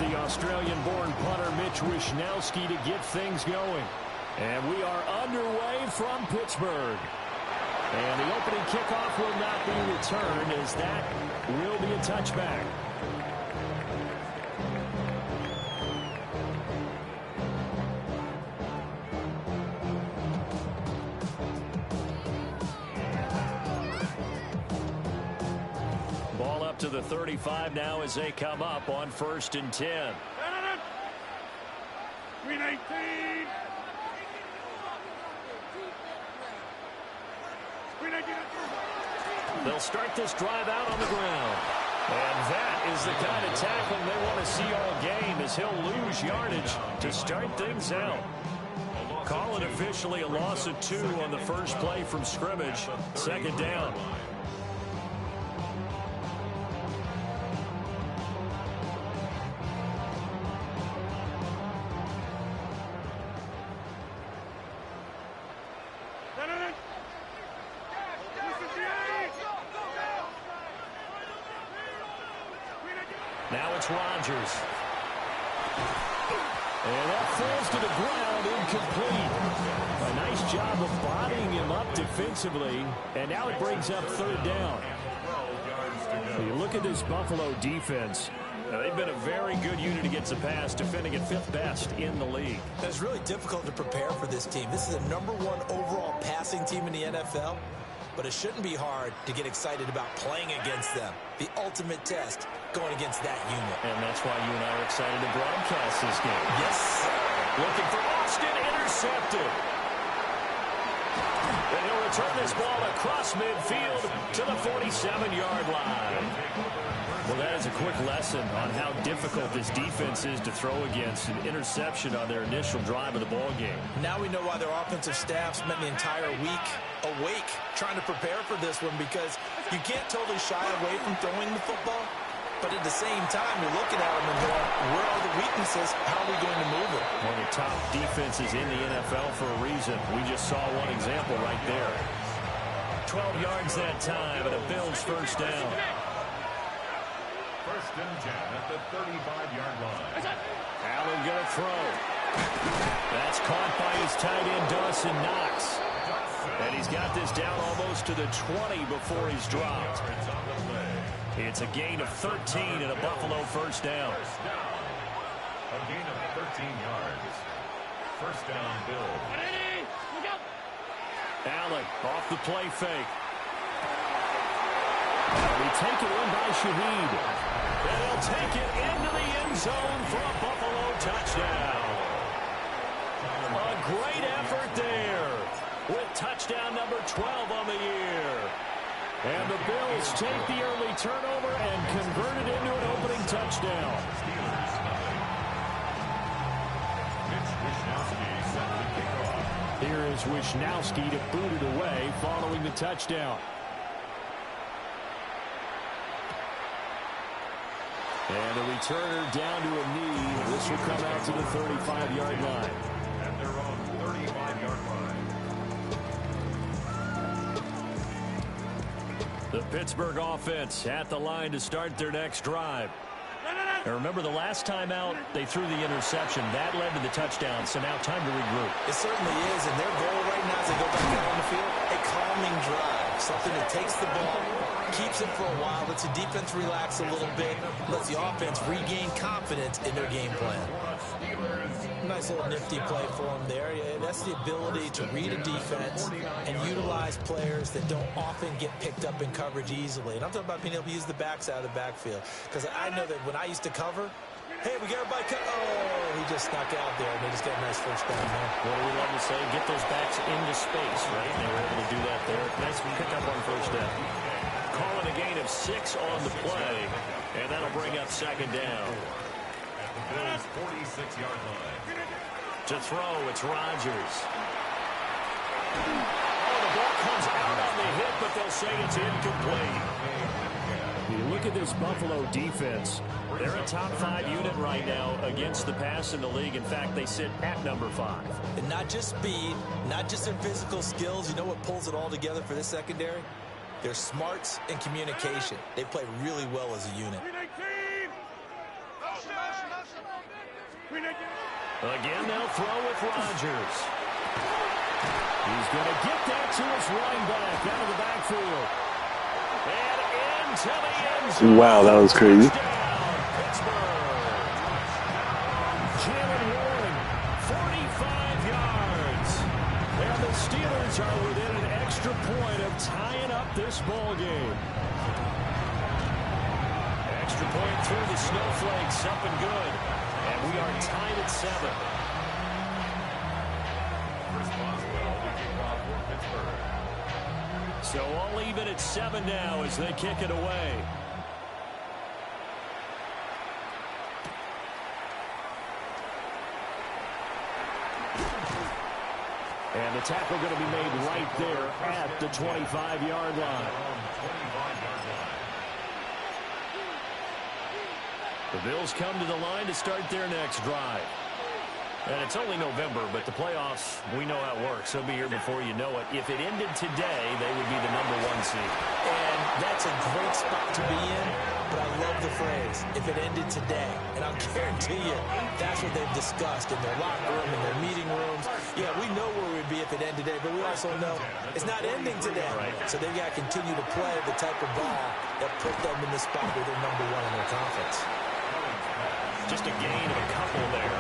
the Australian-born punter Mitch Wishnowsky to get things going. And we are underway from Pittsburgh. And the opening kickoff will not be returned, as that will be a touchback. Ball up to the 35 now as they come up on 1st and 10. Green 18. They'll start this drive out on the ground. And that is the kind of tackling they want to see all game, as he'll lose yardage to start things out. Call it officially a loss of 2 on the first play from scrimmage. 2nd down. Now it's Rodgers. And that falls to the ground, incomplete. A nice job of bodying him up defensively. And now it brings up 3rd down. You look at this Buffalo defense. They've been a very good unit against the pass, defending at 5th best in the league. It's really difficult to prepare for this team. This is the #1 overall passing team in the NFL. But it shouldn't be hard to get excited about playing against them. The ultimate test going against that unit. And that's why you and I are excited to broadcast this game. Yes. Looking for Austin, intercepted. And he'll return this ball across midfield to the 47-yard line. Well, that is a quick lesson on how difficult this defense is to throw against. An interception on their initial drive of the ball game. Now we know why their offensive staff spent the entire week awake trying to prepare for this one, because you can't totally shy away from throwing the football. But at the same time, you're looking at them and going, where are the weaknesses? How are we going to move it? One of the top defenses in the NFL for a reason. We just saw one example right there. 12 yards that time, and a Bills 1st down. 1st and 10 at the 35-yard line. Allen going to throw. That's caught by his tight end, Dawson Knox. And he's got this down almost to the 20 before he's dropped. It's a gain of 13 and a Buffalo 1st down. A gain of 13 yards. 1st down, Bills. Allen off the play fake. And he take it in by Shaheed. And he'll take it into the end zone for a Buffalo touchdown. A great effort there, with touchdown number 12 on the year. And the Bills take the early turnover and convert it into an opening touchdown. Here is Wishnowsky to boot it away following the touchdown. And the returner down to a knee. This will come out to the 35-yard line. And they're on 35-yard line. The Pittsburgh offense at the line to start their next drive. And remember, the last time out, they threw the interception. That led to the touchdown, so now time to regroup. It certainly is, and their goal right now as they go back out on the field, a calming drive. Something that takes the ball, keeps it for a while, lets the defense relax a little bit, lets the offense regain confidence in their game plan. Nice little nifty play for them there. Yeah, that's the ability to read a defense and utilize players that don't often get picked up in coverage easily. And I'm talking about being able to use the backs out of the backfield. Because I know that when I used to cover, hey, we got everybody cut. Oh, he just snuck out there, and they just got a nice 1st down there. What do we love to say? Get those backs into space, right? They were able to do that there. Nice pickup on 1st down. Calling a gain of 6 on the play, and that'll bring up 2nd down. At the Bills' 46-yard line. To throw, it's Rodgers. Oh, the ball comes out on the hit, but they'll say it's incomplete. You look at this Buffalo defense. They're a top 5 unit right now against the pass in the league. In fact, they sit at number 5. And not just speed, not just their physical skills. You know what pulls it all together for this secondary? Their smarts and communication. They play really well as a unit. Again, they'll throw with Rodgers. He's going to get that to his running back out of the backfield. And into the end zone. Wow, that was crazy. Jalen Warren, 45 yards. And the Steelers are within an extra point of tying up this ball game. Extra point through the snowflakes, up and good. And we are tied at 7. So all even at 7 now as they kick it away. And the tackle going to be made right there at the 25-yard line. The Bills come to the line to start their next drive. And it's only November, but the playoffs, we know how it works. They'll be here before you know it. If it ended today, they would be the #1 seed. And that's a great spot to be in, but I love the phrase, if it ended today. And I'll guarantee you, that's what they've discussed in their locker room, in their meeting rooms. Yeah, we know where we'd be if it ended today, but we also know it's not ending today. Right. So they've got to continue to play the type of ball that put them in the spot where they're #1 in their conference. Just a gain of a couple there.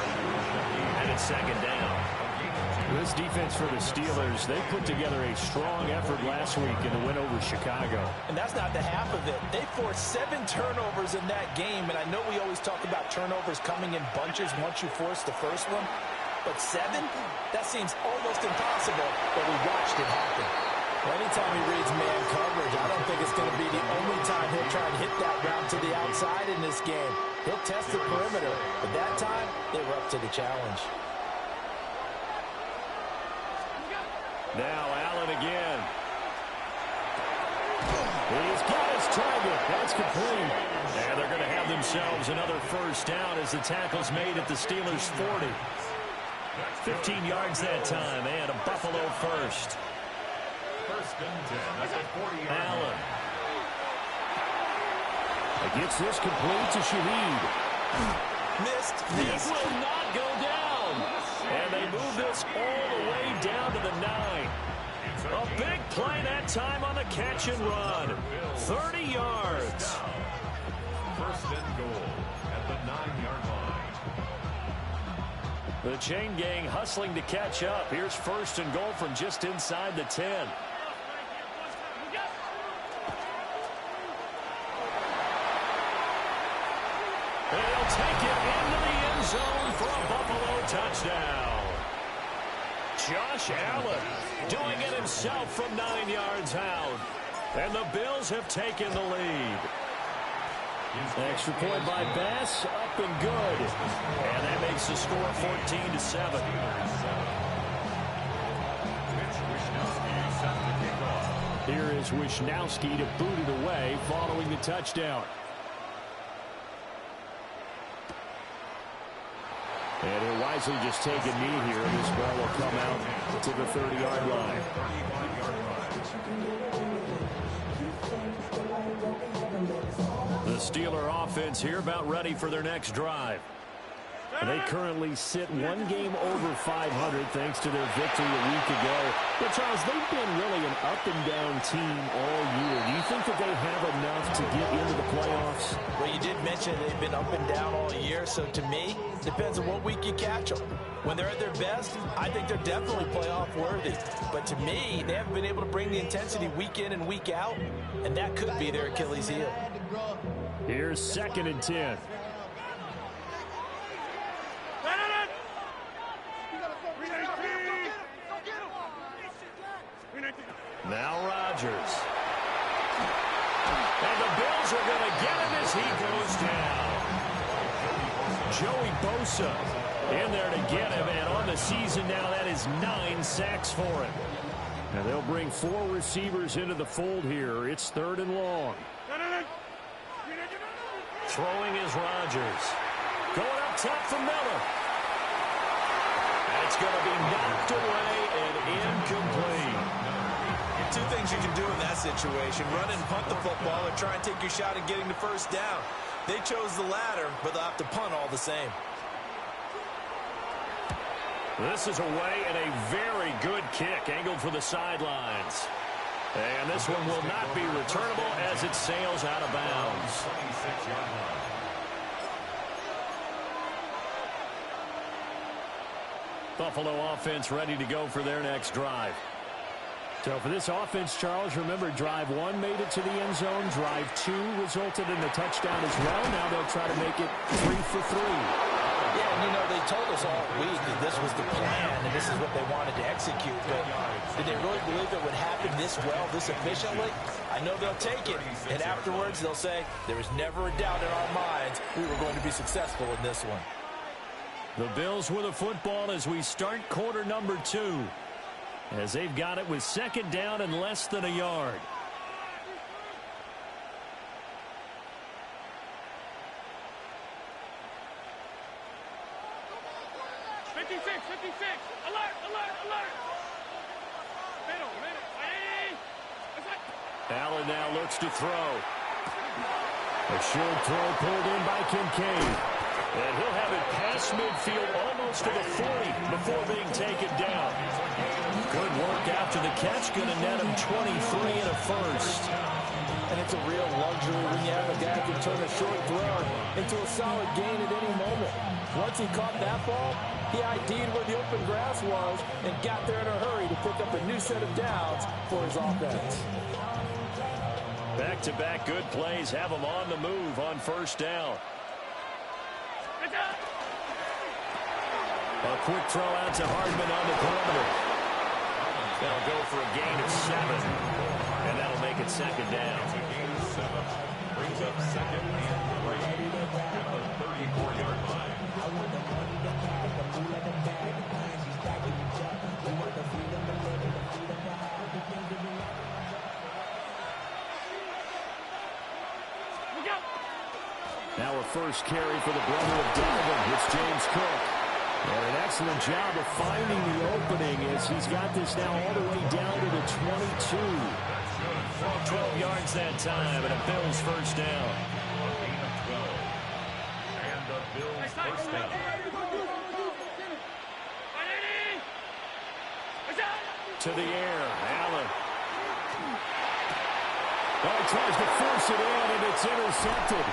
And it's 2nd down. This defense for the Steelers, they put together a strong effort last week in the win over Chicago. And that's not the half of it. They forced 7 turnovers in that game, and I know we always talk about turnovers coming in bunches once you force the first one, but 7? That seems almost impossible, but we watched it happen. Well, anytime he reads man coverage, I don't think it's going to be the only time he'll try and hit that route to the outside in this game. He'll test the perimeter, but that time, they were up to the challenge. Now Allen again. He's got his target. That's complete. And they're going to have themselves another first down as the tackle's made at the Steelers' 40. 15 yards that time, and a Buffalo first. First and 10 at the 40-yard line. Allen. Gets this complete to Shaheed. Missed. It will not go down. And they move this all the way down to the 9. A big play that time on the catch and run. 30 yards. First and goal at the 9-yard line. The chain gang hustling to catch up. Here's 1st and goal from just inside the 10. They'll take it into the end zone for a Buffalo touchdown. Josh Allen doing it himself from 9 yards out. And the Bills have taken the lead. Extra point by Bass, up and good. And that makes the score 14-7. Here is Wisnowski to boot it away following the touchdown. And he'll wisely just take a knee here, and this ball will come out to the 30-yard line. The Steeler offense here about ready for their next drive. They currently sit 1 game over 500 thanks to their victory a week ago. But, Charles, they've been really an up-and-down team all year. Do you think that they have enough to get into the playoffs? Well, you did mention they've been up and down all year, so to me, depends on what week you catch them. When they're at their best, I think they're definitely playoff worthy. But to me, they haven't been able to bring the intensity week in and week out, and that could be their Achilles heel. Here's 2nd and 10. Now Rodgers. And the Bills are going to get him as he goes down. Joey Bosa in there to get him, and on the season now, that is 9 sacks for him. And they'll bring 4 receivers into the fold here. It's 3rd and long. Throwing is Rodgers. Going up top for Miller. And it's going to be knocked away and incomplete. 2 things you can do in that situation: run and punt the football, or try and take your shot at getting the first down. They chose the latter, but they'll have to punt all the same. This is away and a very good kick angled for the sidelines. And this one will not be returnable as it sails out of bounds. 26-yard line. Buffalo offense ready to go for their next drive. So for this offense, Charles, remember, drive 1 made it to the end zone. Drive 2 resulted in a touchdown as well. Now they'll try to make it 3 for 3. Yeah, and you know, they told us all week that this was the plan and this is what they wanted to execute. But did they really believe it would happen this well, this efficiently? I know they'll take it. And afterwards, they'll say, there was never a doubt in our minds we were going to be successful in this one. The Bills with a football as we start quarter number 2. As they've got it with second down and less than a yard. Allen now looks to throw. A short throw pulled in by Kincaid. And he'll have it past midfield almost to the 40 before being taken down. Good work after the catch. Going to net him 23 and a first. And it's a real luxury when you have a guy who can turn a short throw into a solid gain at any moment. Once he caught that ball, he ID'd where the open grass was and got there in a hurry to pick up a new set of downs for his offense. Back-to-back good plays have him on the move on first down. A quick throw out to Hardman on the perimeter. They'll go for a gain of 7. And that'll make it second down. A gain of 7. Brings up second and 3 at the 34-yard line. Now a first carry for the brother of Donovan. It's James Cook. And an excellent job of finding the opening as he's got this now all the way down to the 22. 12 yards that time and a Bills first down. A gain of 12. And the Bills first down. To the air, Allen. Oh, tries to force it in, and it's intercepted.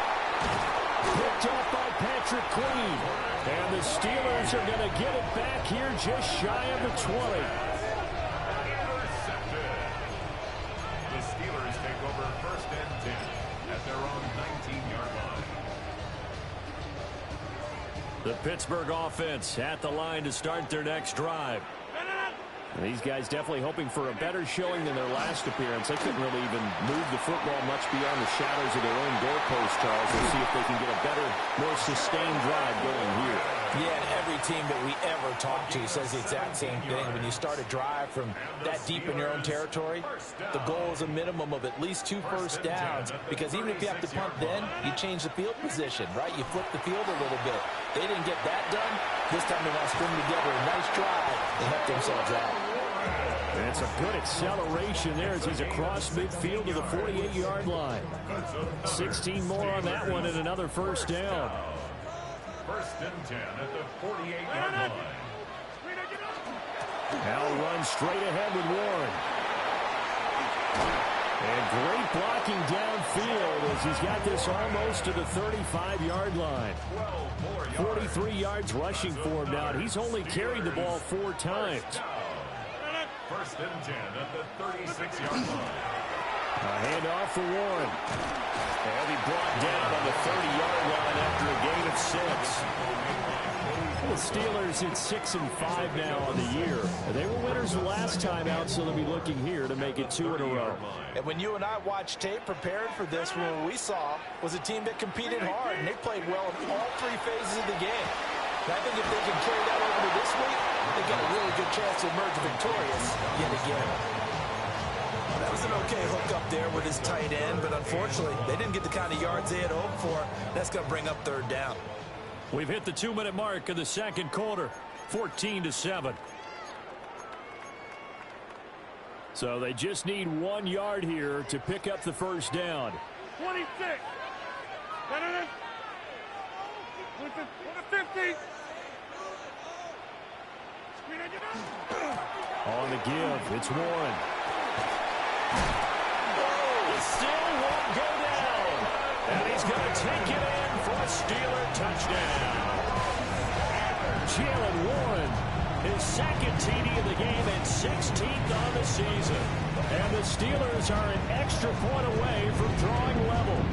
Picked up by Patrick Queen. And the Steelers are going to get it back here just shy of the 20. Intercepted. The Steelers take over first and 10 at their own 19-yard line. The Pittsburgh offense at the line to start their next drive. And these guys definitely hoping for a better showing than their last appearance. They couldn't really even move the football much beyond the shadows of their own goalpost, Charles. We'll see if they can get a better, more sustained drive going here. Yeah, and every team that we ever talk to says the exact same thing. When you start a drive from that deep in your own territory, the goal is a minimum of at least 2 first downs. Because even if you have to punt then, you change the field position, right? You flip the field a little bit. They didn't get that done. This time they want to string together a nice drive and help themselves out. And it's a good acceleration there as he's across midfield to the 48-yard line. 16 more on that one and another first down. First and 10 at the 48-yard line. Now runs straight ahead with Warren. And great blocking downfield as he's got this almost to the 35-yard line. 43 yards rushing for him now. He's only carried the ball 4 times. First and 10 at the 36-yard line. A handoff for Warren. And he brought down on the 30-yard line after a gain of 6. The Steelers at 6-5 now on the year. They were winners the last time out, so they'll be looking here to make it 2 in a row. And when you and I watched tape preparing for this, what we saw was a team that competed hard, and they played well in all 3 phases of the game. And I think if they can carry that over to this week, they've got a really good chance to emerge victorious yet again. That was an okay hook up there with his tight end, but unfortunately, they didn't get the kind of yards they had hoped for. That's going to bring up third down. We've hit the 2-minute mark of the second quarter, 14-7. So they just need 1 yard here to pick up the first down. 26. With the 50. On the give, it's Warren. It still won't go down. And he's going to take it in for a Steeler touchdown. Jalen Warren, his second TD of the game and 16th on the season. And the Steelers are an extra point away from drawing level.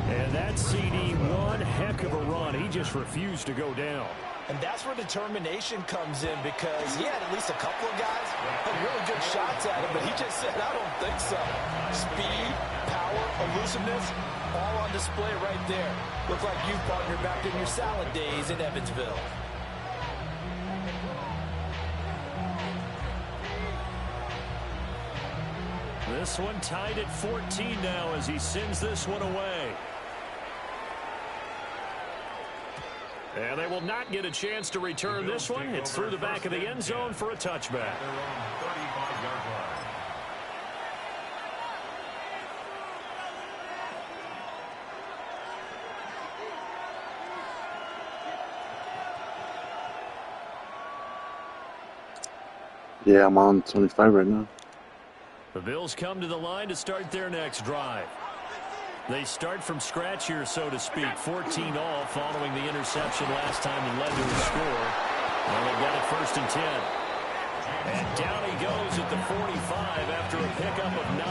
And that CD, one heck of a run. He just refused to go down. And that's where determination comes in, because he had at least a couple of guys had really good shots at him, but he just said, I don't think so. Speed, power, elusiveness, all on display right there. Look like you, partner, back in your salad days in Evansville. This one tied at 14 now as he sends this one away. And they will not get a chance to return this one. It's through the back of the end zone for a touchback. Yeah, I'm on 25 right now. The Bills come to the line to start their next drive. They start from scratch here, so to speak. 14 all following the interception last time that led to a score. And they've got it 1st and 10. And down he goes at the 45 after a pickup of 9.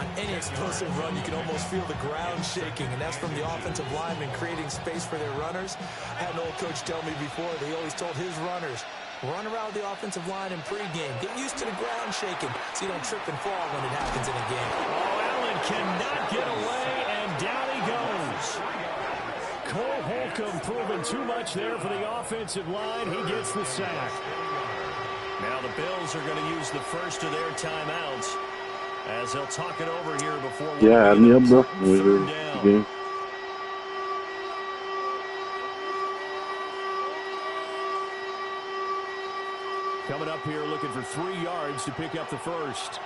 On any explosive run, you can almost feel the ground shaking, and that's from the offensive linemen creating space for their runners. I had an old coach tell me before, they always told his runners, run around the offensive line in pregame. Get used to the ground shaking so you don't trip and fall when it happens in a game. Oh, Allen cannot get away, and down he goes. Cole Holcomb proving too much there for the offensive line. He gets the sack. Now the Bills are going to use the first of their timeouts as they'll talk it over here before. Yeah, add me up, bro. Third down. Game. Coming up here looking for 3 yards to pick up the first.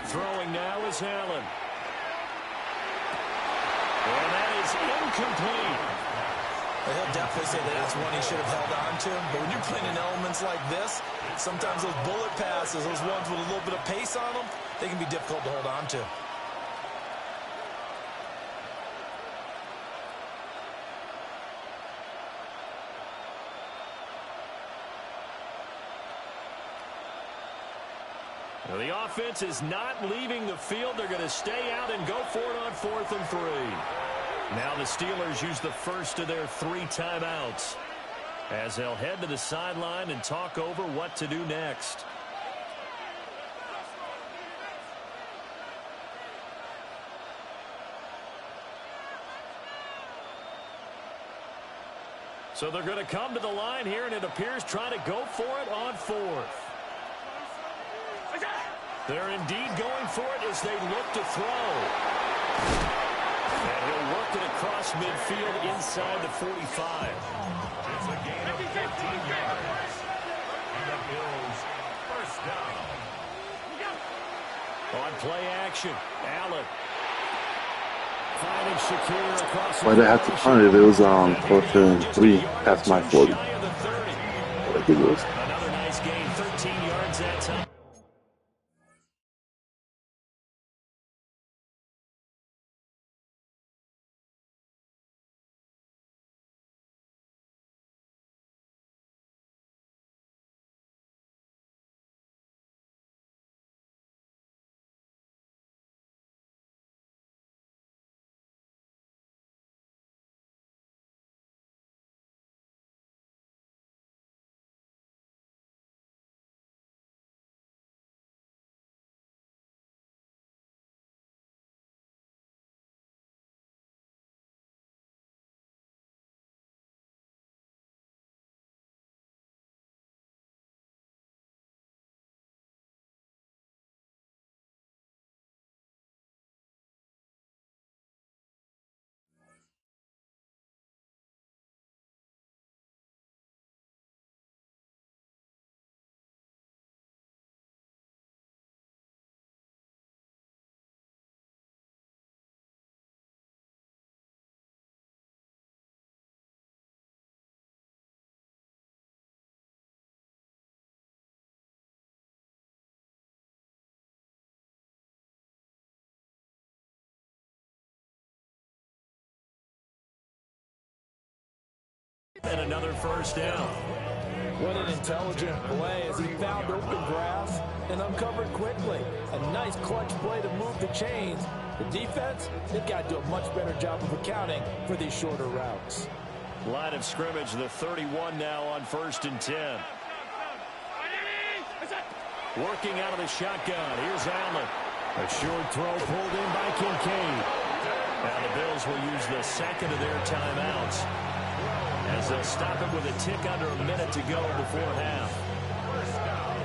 Throwing now is Allen. And that is incomplete. Well, he'll definitely say that that's one he should have held on to. But when you're playing in elements like this, sometimes those bullet passes, those ones with a little bit of pace on them, they can be difficult to hold on to. Now, the offense is not leaving the field. They're going to stay out and go for it on 4th and 3. Now the Steelers use the first of their 3 timeouts as they'll head to the sideline and talk over what to do next. So they're going to come to the line here, and it appears trying to go for it on 4th. They're indeed going for it as they look to throw. And he'll work it across midfield inside the 45. It's a gain of 15 yards. And the Bills first down. On play action, Allen. Finding Shakir across. Why'd I have to punt it? It was on 4th and 3. That's my fault. Another nice gain, 13 yards that time. And another first down. What an intelligent play as he found open grass and uncovered quickly. A nice clutch play to move the chains. The defense, they've got to do a much better job of accounting for these shorter routes. Line of scrimmage, the 31 now on 1st and 10. Working out of the shotgun. Here's Allen. A short throw pulled in by Kincaid. Now the Bills will use the second of their timeouts as they'll stop it with a tick under a minute to go before half.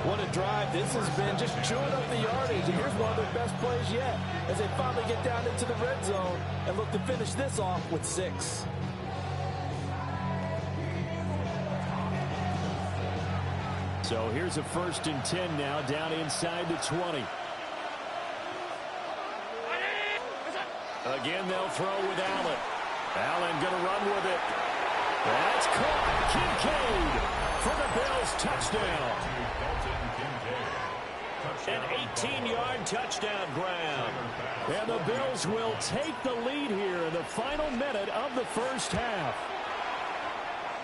What a drive this has been, just chewing up the yardage. And here's one of their best plays yet as they finally get down into the red zone and look to finish this off with 6. So here's a 1st and 10 now, down inside the 20. Again, they'll throw with Allen. Allen going to run with it. That's caught. Kincaid for the Bills, touchdown. An 18-yard touchdown grab. And the Bills will take the lead here in the final minute of the first half.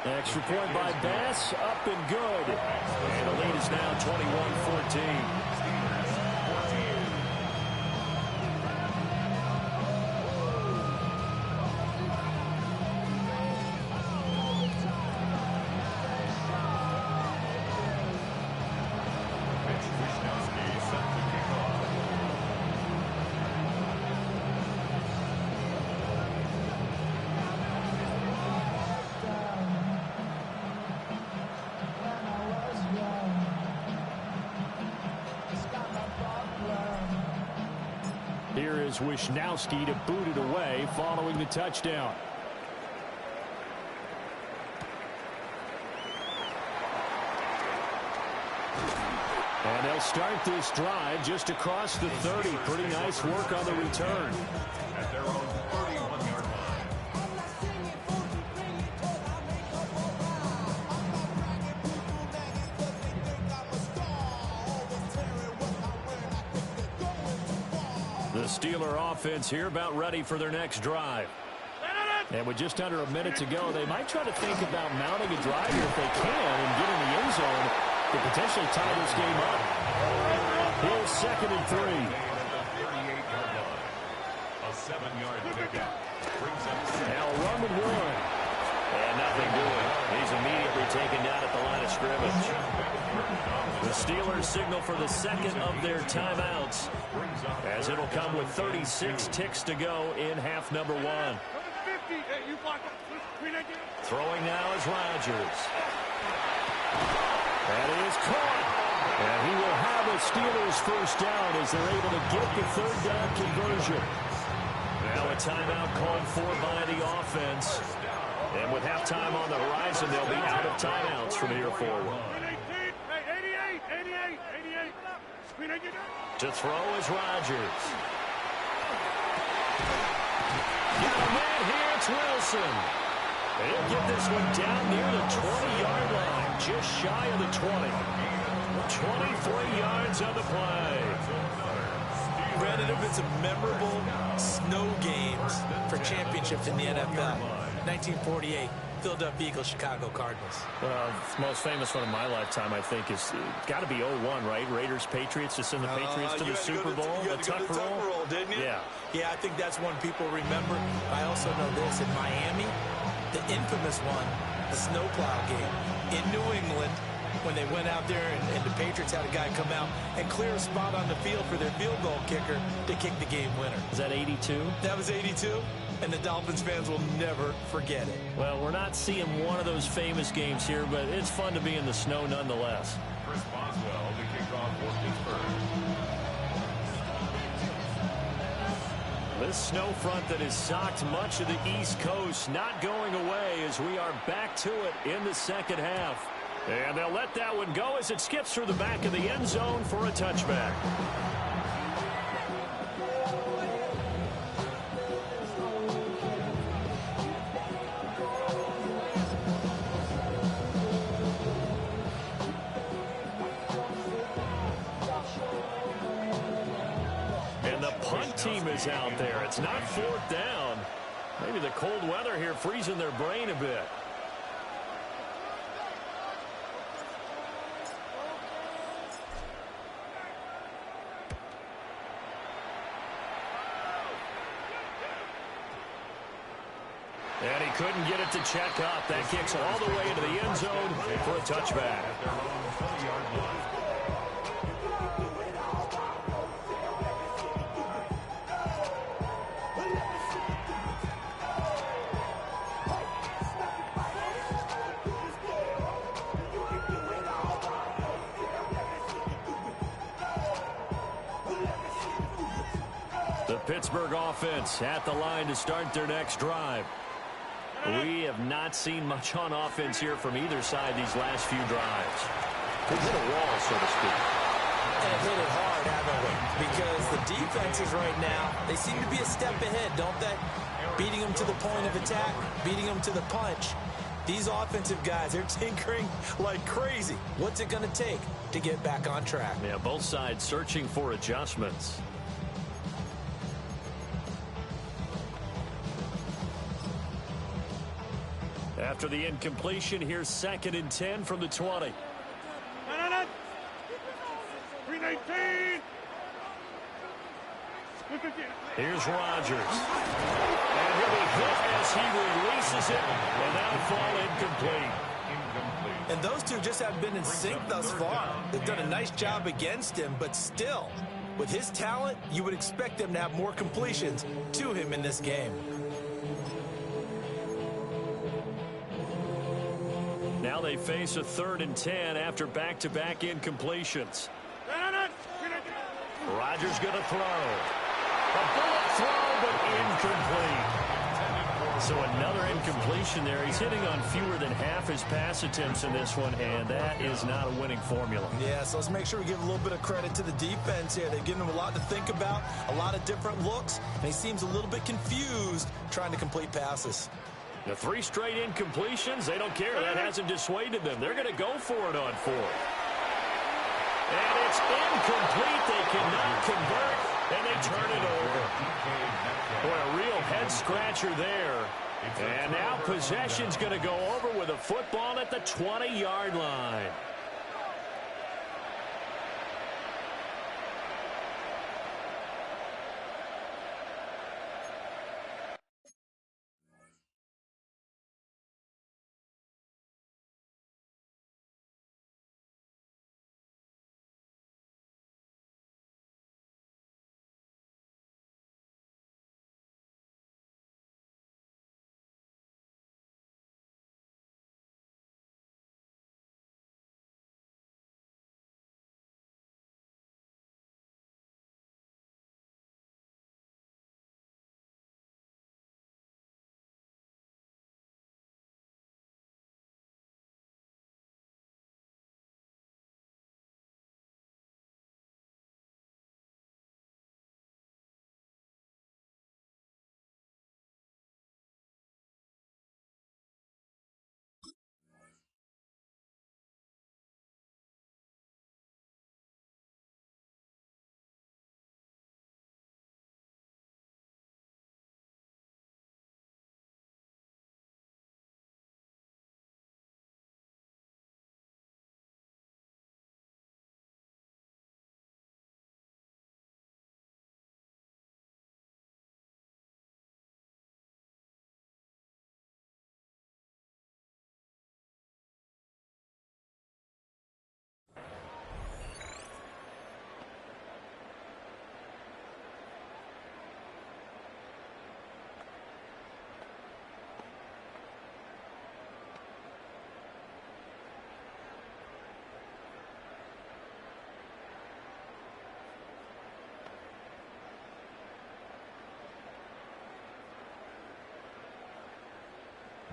Extra point by Bass, up and good. And the lead is now 21-14. Here is Wisnowski to boot it away following the touchdown. And they'll start this drive just across the 30. Pretty nice work on the return. At their own 31-yard line. The Steeler offense here about ready for their next drive. And with just under a minute to go, they might try to think about mounting a drive here if they can and get in the end zone to potentially tie this game up. Here's 2nd and 3. A 7-yard pickup. Now run with one. And nothing doing. He's immediately taken down at the line of scrimmage. The Steelers signal for the second of their timeouts, as it'll come with 36 ticks to go in half number 1. Throwing now is Rodgers. That is caught. And he will have a Steelers first down as they're able to get the 3rd down conversion. Now a timeout called for by the offense. And with halftime on the horizon, they'll be out of timeouts from here forward. To throw is Rodgers. Got a man here, it's Wilson. He'll get this one down near the 20-yard line, just shy of the 20. 23 yards on the play. Brandon, there have been some memorable snow games for championships in the NFL. 1948, Philadelphia Eagles, Chicago Cardinals. Well, the most famous one of my lifetime, I think, is got to be 01, right? Raiders, Patriots, to send the Patriots to the Super Bowl. You had to go to the Tuck Roll, didn't you? Yeah. Yeah, I think that's one people remember. I also know this. In Miami, the infamous one, the snowplow game. In New England, when they went out there and the Patriots had a guy come out and clear a spot on the field for their field goal kicker to kick the game winner. Is that 82? That was 82. And the Dolphins fans will never forget it. Well, we're not seeing one of those famous games here, but it's fun to be in the snow nonetheless. Chris Boswell to kick off for Pittsburgh. This snow front that has socked much of the East Coast not going away as we are back to it in the second half. And they'll let that one go as it skips through the back of the end zone for a touchback. And the punt team is out there. It's not 4th down. Maybe the cold weather here freezing their brain a bit. And he couldn't get it to check up. That kicks all the way into the end zone for a touchback. At their own 20-yard line. The Pittsburgh offense at the line to start their next drive. We have not seen much on offense here from either side these last few drives. Could hit a wall, so to speak. And hit it hard, haven't we? Because the defenses right now, they seem to be a step ahead, don't they? Beating them to the point of attack, beating them to the punch. These offensive guys, they're tinkering like crazy. What's it going to take to get back on track? Yeah, both sides searching for adjustments. After the incompletion, here's 2nd and 10 from the 20. 319. Here's Rodgers. And he'll be hit as he releases it, and that'll fall incomplete. And those two just have been in sync thus far. They've done a nice job against him, but still, with his talent, you would expect them to have more completions to him in this game. Now they face a 3rd and 10 after back-to-back incompletions. Rodgers going to throw. A bullet throw, but incomplete. So another incompletion there. He's hitting on fewer than half his pass attempts in this one, and that is not a winning formula. Yeah, so let's make sure we give a little bit of credit to the defense here. They've given him a lot to think about, a lot of different looks, and he seems a little bit confused trying to complete passes. The 3 straight incompletions, they don't care. That hasn't dissuaded them. They're going to go for it on 4th. And it's incomplete. They cannot convert, and they turn it over. Boy, a real head-scratcher there. And now possession's going to go over with a football at the 20-yard line.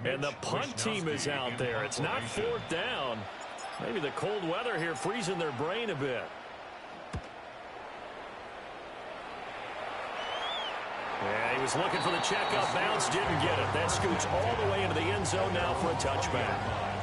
And the punt team is out there. It's not 4th down. Maybe the cold weather here freezing their brain a bit. Yeah, he was looking for the checkup bounce, didn't get it. That scoots all the way into the end zone now for a touchback.